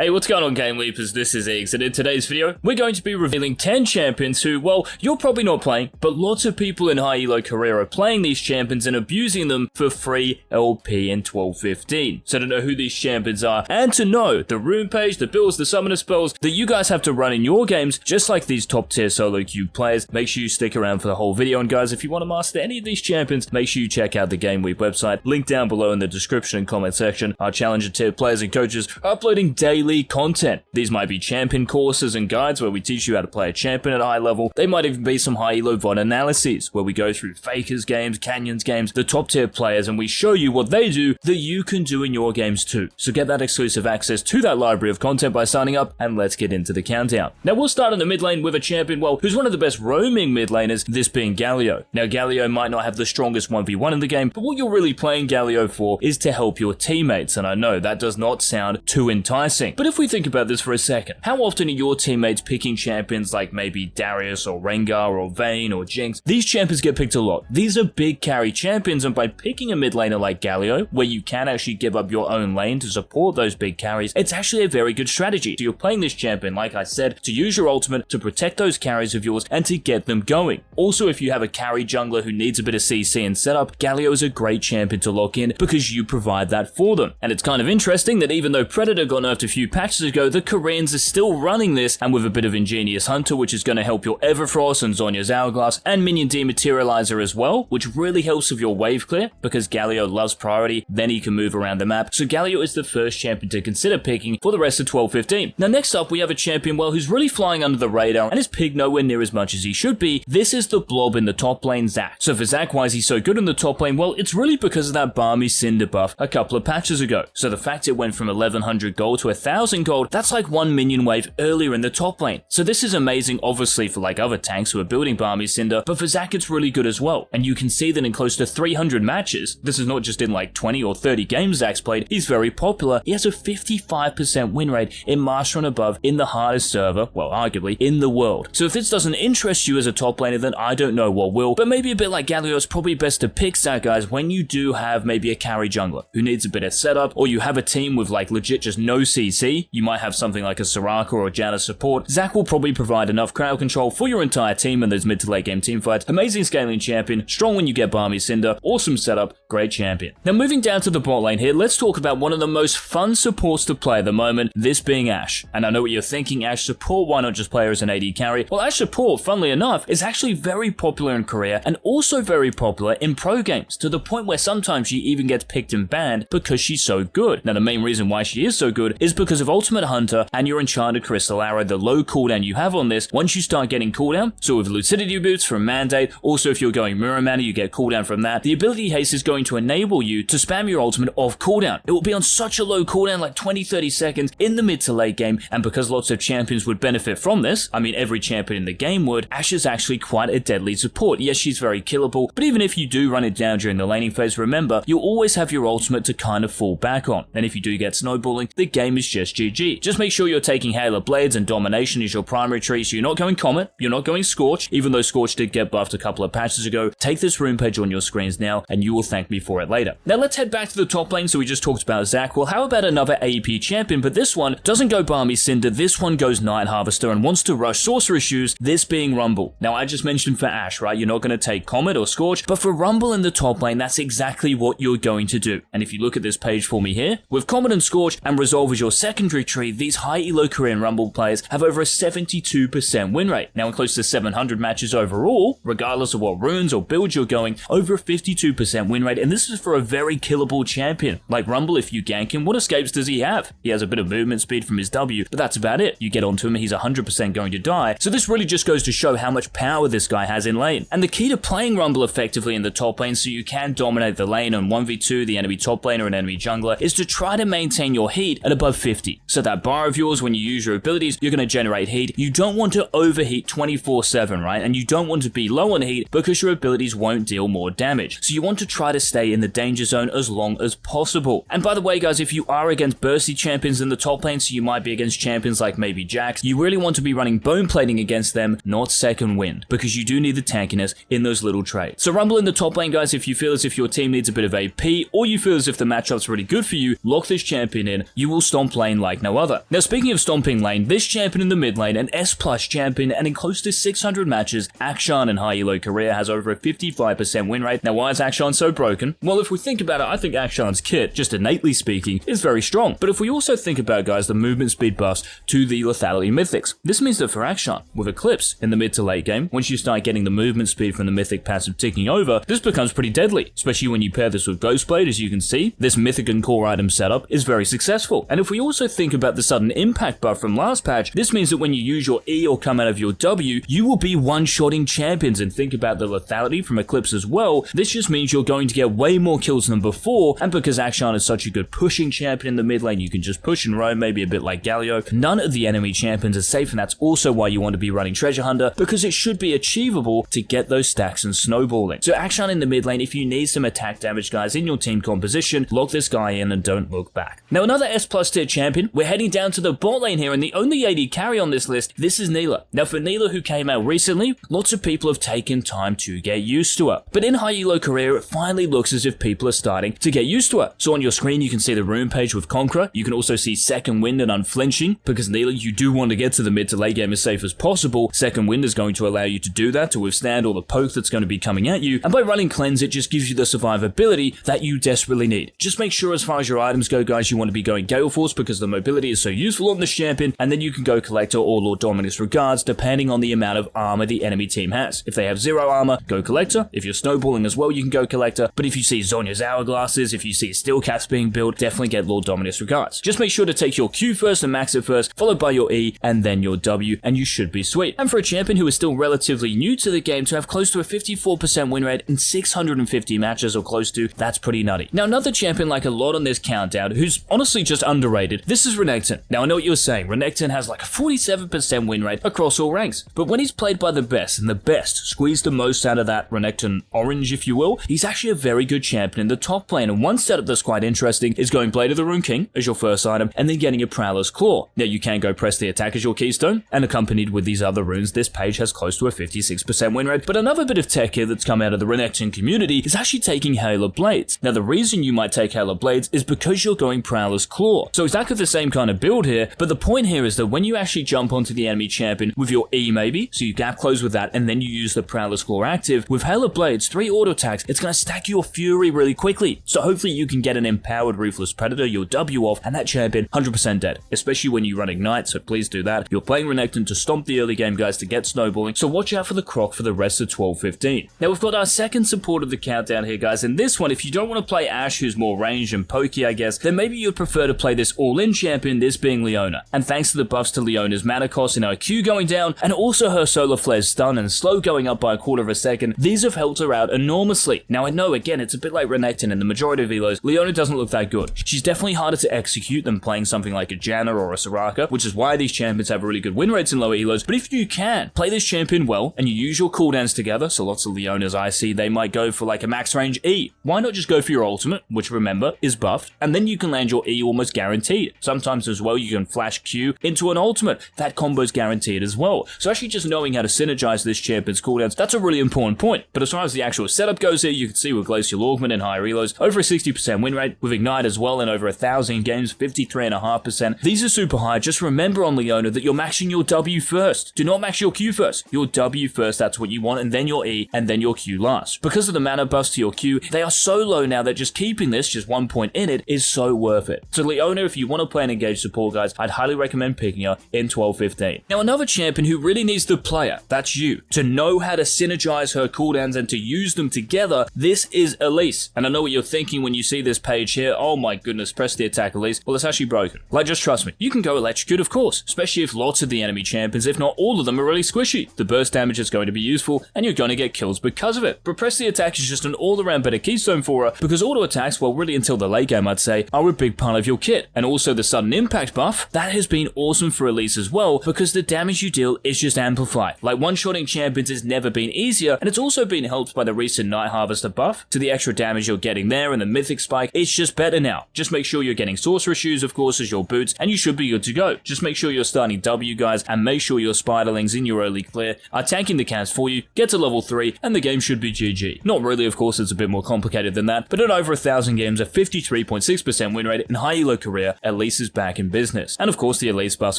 Hey, what's going on, GameLeapers? This is Eggs, and in today's video, we're going to be revealing 10 champions who, well, you're probably not playing, but lots of people in high elo career are playing these champions and abusing them for free LP in 12-15. So to know who these champions are, and to know the rune page, the builds, the summoner spells that you guys have to run in your games, just like these top tier solo queue players, make sure you stick around for the whole video. And guys, if you want to master any of these champions, make sure you check out the GameLeap website, link down below in the description and comment section. Our challenger tier players and coaches are uploading daily content. These might be champion courses and guides where we teach you how to play a champion at a high level. They might even be some high elo VOD analyses where we go through Fakers games, Canyons games, the top tier players, and we show you what they do that you can do in your games too. So get that exclusive access to that library of content by signing up, and let's get into the countdown. Now we'll start in the mid lane with a champion, well, who's one of the best roaming mid laners, this being Galio. Now Galio might not have the strongest 1v1 in the game, but what you're really playing Galio for is to help your teammates, and I know that does not sound too enticing. But if we think about this for a second, how often are your teammates picking champions like maybe Darius or Rengar or Vayne or Jinx? These champions get picked a lot. These are big carry champions, and by picking a mid laner like Galio, where you can actually give up your own lane to support those big carries, it's actually a very good strategy. So you're playing this champion, like I said, to use your ultimate to protect those carries of yours and to get them going. Also, if you have a carry jungler who needs a bit of CC and setup, Galio is a great champion to lock in because you provide that for them. And it's kind of interesting that even though Predator got nerfed a few patches ago, the Koreans are still running this, and with a bit of Ingenious Hunter, which is going to help your Everfrost and Zhonya's Hourglass, and Minion Dematerializer as well, which really helps with your wave clear, because Galio loves priority, then he can move around the map. So Galio is the first champion to consider picking for the rest of 12-15. Now next up, we have a champion, well, who's really flying under the radar, and is picked nowhere near as much as he should be. This is the blob in the top lane, Zac. So for Zac, why is he so good in the top lane? Well, it's really because of that Balmy Cinder buff a couple of patches ago. So the fact it went from 1100 gold to 1000 gold, that's like one minion wave earlier in the top lane. So this is amazing, obviously, for like other tanks who are building Balmy Cinder, but for Zac it's really good as well. And you can see that in close to 300 matches, this is not just in like 20 or 30 games Zac's played, he's very popular. He has a 55% win rate in Master and above in the hardest server, well, arguably, in the world. So if this doesn't interest you as a top laner, then I don't know what will. But maybe a bit like Galio, it's probably best to pick Zac, guys, when you do have maybe a carry jungler who needs a bit of setup, or you have a team with like legit just no CC. You might have something like a Soraka or a Janna support. Zac will probably provide enough crowd control for your entire team in those mid to late game team fights. Amazing scaling champion, strong when you get Balmy Cinder, awesome setup, great champion. Now moving down to the bot lane here, let's talk about one of the most fun supports to play at the moment, this being Ashe. And I know what you're thinking, Ashe support, why not just play her as an AD carry? Well, Ashe support, funnily enough, is actually very popular in Korea and also very popular in pro games, to the point where sometimes she even gets picked and banned because she's so good. Now the main reason why she is so good is because of Ultimate Hunter and your Enchanted Crystal Arrow, the low cooldown you have on this. Once you start getting cooldown, so with Lucidity Boots from Mandate, also if you're going Mirror Mana, you get cooldown from that. The ability haste is going to enable you to spam your ultimate off cooldown. It will be on such a low cooldown, like 20-30 seconds in the mid to late game, and because lots of champions would benefit from this, I mean every champion in the game would, Ashe is actually quite a deadly support. Yes, she's very killable, but even if you do run it down during the laning phase, remember, you'll always have your ultimate to kind of fall back on. And if you do get snowballing, the game is just GG. Just make sure you're taking Halo Blades and Domination as your primary tree, so you're not going Comet, you're not going Scorch, even though Scorch did get buffed a couple of patches ago. Take this rune page on your screens now, and you will thank me for it later. Now let's head back to the top lane. So we just talked about Zac. Well, how about another AP champion? But this one doesn't go Balmy Cinder, this one goes Night Harvester and wants to rush Sorcerer Shoes, this being Rumble. Now I just mentioned for Ashe, right, you're not going to take Comet or Scorch, but for Rumble in the top lane, that's exactly what you're going to do. And if you look at this page for me here, with Comet and Scorch and Resolve as your secondary tree, these high elo Korean Rumble players have over a 72% win rate. Now in close to 700 matches overall, regardless of what runes or builds you're going, over a 52% win rate, and this is for a very killable champion. Like Rumble, if you gank him, what escapes does he have? He has a bit of movement speed from his W, but that's about it. You get onto him, he's 100% going to die. So this really just goes to show how much power this guy has in lane. And the key to playing Rumble effectively in the top lane so you can dominate the lane on 1v2 the enemy top laner and enemy jungler is to try to maintain your heat at above 50. So that bar of yours, when you use your abilities, you're going to generate heat. You don't want to overheat 24/7, right? And you don't want to be low on heat because your abilities won't deal more damage. So you want to try to stay in the danger zone as long as possible. And by the way, guys, if you are against bursty champions in the top lane, so you might be against champions like maybe Jax, you really want to be running bone plating against them, not second wind, because you do need the tankiness in those little trades. So Rumble in the top lane, guys, if you feel as if your team needs a bit of AP, or you feel as if the matchup's really good for you, lock this champion in. You will stomp lane lane like no other. Now speaking of stomping lane, this champion in the mid lane, an S+ champion, and in close to 600 matches, Akshan in high elo career has over a 55% win rate. Now why is Akshan so broken? Well, if we think about it, I think Akshan's kit, just innately speaking, is very strong. But if we also think about, guys, the movement speed buffs to the lethality mythics, this means that for Akshan, with Eclipse in the mid to late game, once you start getting the movement speed from the mythic passive ticking over, this becomes pretty deadly, especially when you pair this with Ghostblade. As you can see, this mythic and core item setup is very successful. And if we also think about the sudden impact buff from last patch, this means that when you use your E or come out of your W, you will be one-shotting champions. And think about the lethality from Eclipse as well. This just means you're going to get way more kills than before, and because Akshan is such a good pushing champion in the mid lane, you can just push and roam, maybe a bit like Galio. None of the enemy champions are safe, and that's also why you want to be running Treasure Hunter, because it should be achievable to get those stacks and snowballing. So Akshan in the mid lane, if you need some attack damage, guys, in your team composition, lock this guy in and don't look back. Now another S+ tier champion, we're heading down to the bot lane here, and the only AD carry on this list, this is Nilah. Now for Nilah, who came out recently, lots of people have taken time to get used to her. But in high elo career, it finally looks as if people are starting to get used to her. So on your screen, you can see the rune page with Conqueror. You can also see Second Wind and Unflinching, because Nilah, you do want to get to the mid to late game as safe as possible. Second Wind is going to allow you to do that, to withstand all the poke that's going to be coming at you. And by running Cleanse, it just gives you the survivability that you desperately need. Just make sure as far as your items go, guys, you want to be going Gale Force, because the mobility is so useful on this champion, and then you can go Collector or Lord Dominus Regards, depending on the amount of armor the enemy team has. If they have 0 armor, go Collector. If you're snowballing as well, you can go Collector. But if you see Zhonya's Hourglasses, if you see Steel Caps being built, definitely get Lord Dominus Regards. Just make sure to take your Q first and max it first, followed by your E, and then your W, and you should be sweet. And for a champion who is still relatively new to the game, to have close to a 54% win rate in 650 matches or close to, that's pretty nutty. Now another champion like a lot on this countdown, who's honestly just underrated, this is Renekton. Now I know what you're saying, Renekton has like a 47% win rate across all ranks, but when he's played by the best, and the best squeeze the most out of that Renekton orange, if you will, he's actually a very good champion in the top lane. And one setup that's quite interesting is going Blade of the Rune King as your first item, and then getting a Prowler's Claw. Now you can go Press the Attack as your keystone, and accompanied with these other runes, this page has close to a 56% win rate. But another bit of tech here that's come out of the Renekton community is actually taking Halo Blades. Now the reason you might take Halo Blades is because you're going Prowler's Claw. So exactly the same kind of build here, but the point here is that when you actually jump onto the enemy champion with your E maybe, so you gap close with that, and then you use the Prowler's Claw active, with Halo Blades, 3 auto attacks, it's going to stack your Fury really quickly. So hopefully you can get an empowered Ruthless Predator, your W off, and that champion 100% dead, especially when you run Ignite, so please do that. You're playing Renekton to stomp the early game, guys, to get snowballing, so watch out for the croc for the rest of 12-15. Now we've got our second support of the countdown here, guys, and this one, if you don't want to play Ashe, who's more ranged and pokey, I guess, then maybe you'd prefer to play this all-in champion, this being Leona. And thanks to the buffs to Leona's mana cost and her Q going down, and also her Solar Flare's stun and slow going up by a quarter of a second, these have helped her out enormously. Now I know, again, it's a bit like Renekton in the majority of elos, Leona doesn't look that good. She's definitely harder to execute than playing something like a Janna or a Soraka, which is why these champions have really good win rates in lower elos. But if you can play this champion well, and you use your cooldowns together, so lots of Leonas I see, they might go for like a max range E. Why not just go for your ultimate, which remember is buffed, and then you can land your E almost guaranteed. Sometimes as well you can flash Q into an ultimate. That combo's guaranteed as well. So actually just knowing how to synergize this champion's cooldowns, that's a really important point. But as far as the actual setup goes here, you can see with Glacial Augment and higher elos, over a 60% win rate, with Ignite as well, and over 1,000 games, 53.5%. These are super high. Just remember on Leona that you're maxing your W first. Do not max your Q first. Your W first, that's what you want, and then your E, and then your Q last. Because of the mana buffs to your Q, they are so low now that just keeping this, just 1 point in it, is so worth it. So Leona, if you want to play an engaged support, guys, I'd highly recommend picking her in 12-15. Now another champion who really needs the player, that's you, to know how to synergize her cooldowns and to use them together, this is Elise. And I know what you're thinking when you see this page here, oh my goodness, press the attack Elise. Well, it's actually broken. Like, just trust me, you can go Electrocute, of course, especially if lots of the enemy champions, if not all of them, are really squishy. The burst damage is going to be useful, and you're going to get kills because of it. But press the attack is just an all-around better keystone for her, because auto attacks, well, really until the late game, I'd say, are a big part of your kit. And also the sudden impact buff, that has been awesome for Elise as well, because the damage you deal is just amplified. Like, one-shotting champions has never been easier, and it's also been helped by the recent Night Harvester buff, to the extra damage you're getting there, and the Mythic Spike, it's just better now. Just make sure you're getting Sorcerer Shoes, of course, as your boots, and you should be good to go. Just make sure you're starting W, guys, and make sure your Spiderlings in your early clear are tanking the camps for you, get to level 3, and the game should be GG. Not really, of course, it's a bit more complicated than that, but at over 1,000 games, a 53.6% win rate in high elo career, Elise is back in business. And of course, the Elise buffs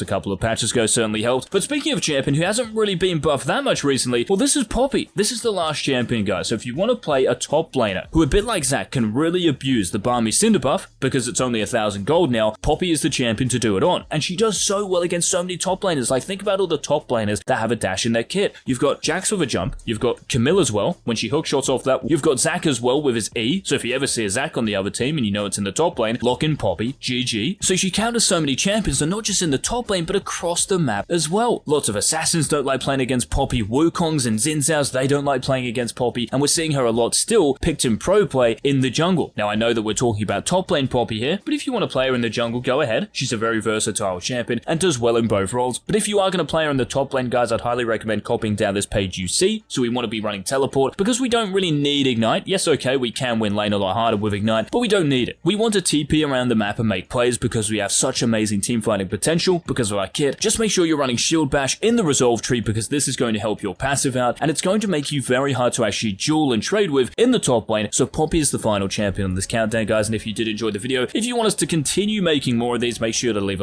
a couple of patches ago certainly helped. But speaking of champion who hasn't really been buffed that much recently, well, this is Poppy. This is the last champion, guys. So if you want to play a top laner who, a bit like Zach, can really abuse the Balmy Cinder buff, because it's only 1,000 gold now, Poppy is the champion to do it on. And she does so well against so many top laners. Like, think about all the top laners that have a dash in their kit. You've got Jax with a jump. You've got Camille as well, when she hook shots off that. You've got Zach as well with his E. So if you ever see a Zach on the other team and you know it's in the top lane, lock in Poppy, GG. So she counters so many champions, and not just in the top lane, but across the map as well. Lots of assassins don't like playing against Poppy. Wukongs and Xin Zhaos, they don't like playing against Poppy. And we're seeing her a lot still picked in pro play in the jungle. Now, I know that we're talking about top lane Poppy here, but if you want to play her in the jungle, go ahead. She's a very versatile champion and does well in both roles. But if you are going to play her in the top lane, guys, I'd highly recommend copying down this page you see. So we want to be running teleport because we don't really need Ignite. Yes, okay, we can win lane a lot harder with Ignite, but we don't need it. We want to TP around the map and make plays because we have such amazing team fighting potential because of our kit. Just make sure you're running Shield Bash in the Resolve tree because this is going to help your passive out and it's going to make you very hard to actually duel and trade with in the top lane. So Poppy is the final champion on this countdown, guys. And if you did enjoy the video, if you want us to continue making more of these, make sure to leave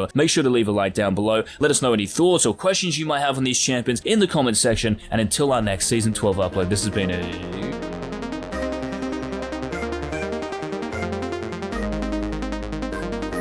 a like down below. Let us know any thoughts or questions you might have on these champions in the comment section. And until our next Season 12 upload, this has been